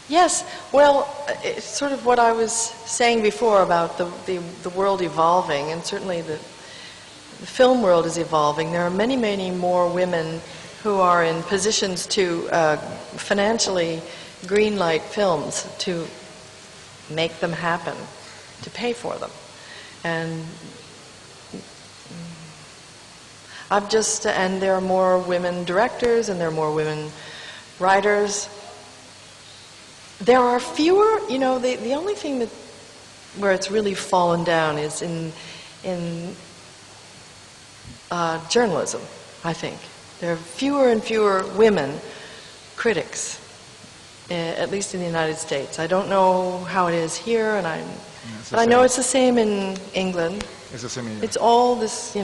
Yes, well, it's sort of what I was saying before about the world evolving, and certainly the film world is evolving. There are many, many more women who are in positions to financially greenlight films, to make them happen, to pay for them. And and there are more women directors, and there are more women writers. There are fewer, the only thing where it's really fallen down is in journalism, I think. There are fewer and fewer women critics, at least in the United States. I don't know how it is here, but I know it's the same in England. It's the same. It's all this,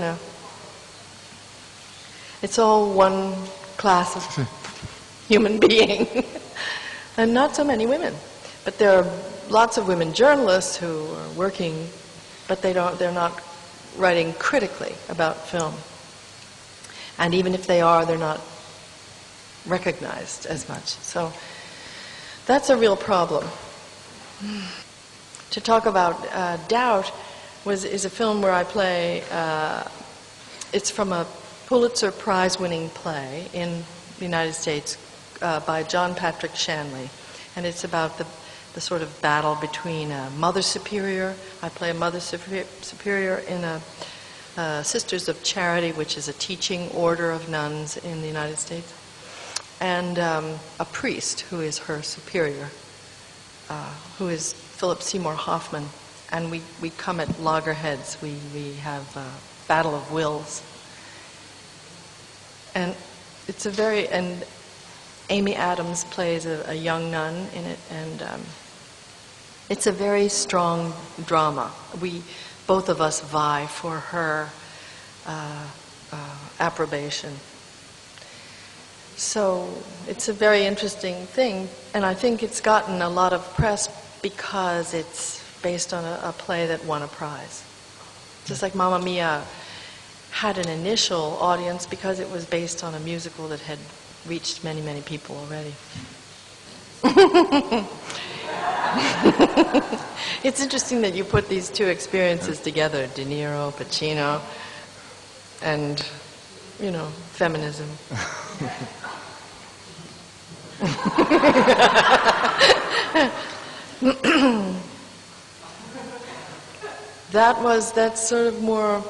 it's all one class of human being. And not so many women. But there are lots of women journalists who are working, but they're not writing critically about film. And even if they are, they're not recognized as much. So that's a real problem. To talk about Doubt is a film where I play, it's from a Pulitzer Prize-winning play in the United States by John Patrick Shanley. And it's about the sort of battle between a Mother Superior. I play a Mother Superior in a Sisters of Charity, which is a teaching order of nuns in the United States, and a priest who is her superior, who is Philip Seymour Hoffman. And we come at loggerheads. We have a battle of wills. And it's and Amy Adams plays a young nun in it, and it's a very strong drama. Both of us vie for her approbation. So it's a very interesting thing, and I think it's gotten a lot of press because it's based on a play that won a prize. Just like Mamma Mia had an initial audience because it was based on a musical that had reached many, many people already. It's interesting that you put these two experiences together, De Niro, Pacino, and, feminism. That's sort of more,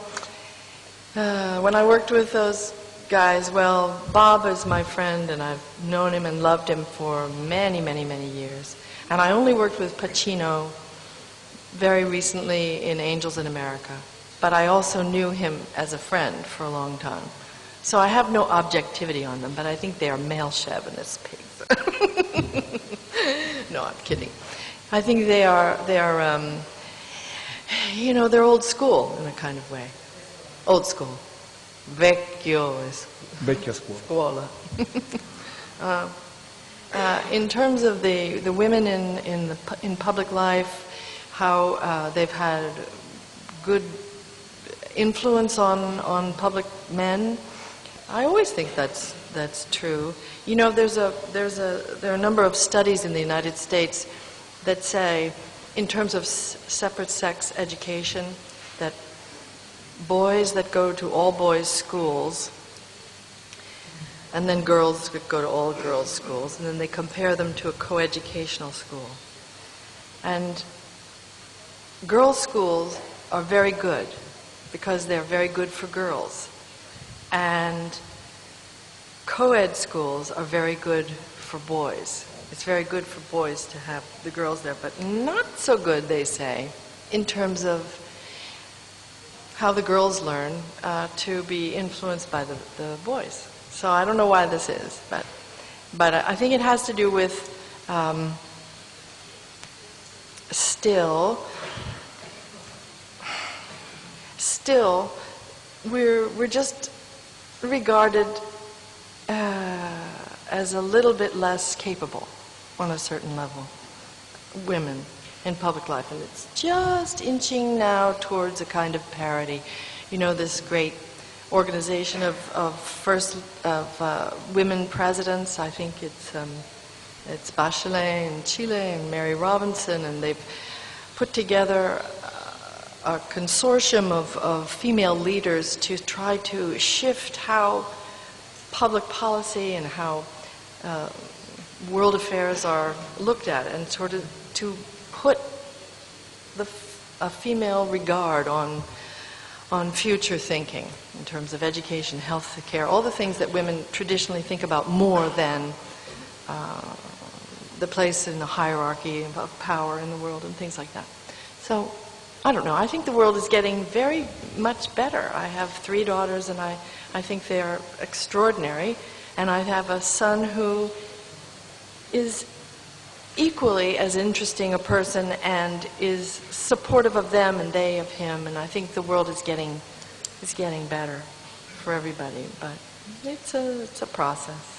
when I worked with those guys, well, Bob is my friend, and I've known him and loved him for many, many, many years. And I only worked with Pacino very recently in Angels in America. But I also knew him as a friend for a long time. So I have no objectivity on them, but I think they are male chauvinist pigs. No, I'm kidding. I think they're old school in a kind of way. Old school. Vecchia scuola. In terms of the women in public life, how they've had good influence on public men, I always think that's true. There are a number of studies in the United States that say, in terms of separate sex education, that boys that go to all boys schools, and then girls that go to all girls schools, and then they compare them to a coeducational school. And girls' schools are very good because they're very good for girls. And co-ed schools are very good for boys. It's very good for boys to have the girls there, but not so good, they say, in terms of how the girls learn to be influenced by the boys. So I don't know why this is, but I think it has to do with still we're just regarded as a little bit less capable on a certain level, women in public life, and it's just inching now towards a kind of parity. This great organization of women presidents, I think it's It's Bachelet in Chile and Mary Robinson, and they've put together a consortium of female leaders to try to shift how public policy and how world affairs are looked at, and sort of to put a female regard on future thinking in terms of education, health care, all the things that women traditionally think about more than the place in the hierarchy of power in the world and things like that. So, I don't know. I think the world is getting very much better. I have 3 daughters, and I think they are extraordinary. And I have a son who is equally as interesting a person and is supportive of them and they of him. And I think the world is getting better for everybody. But it's a process.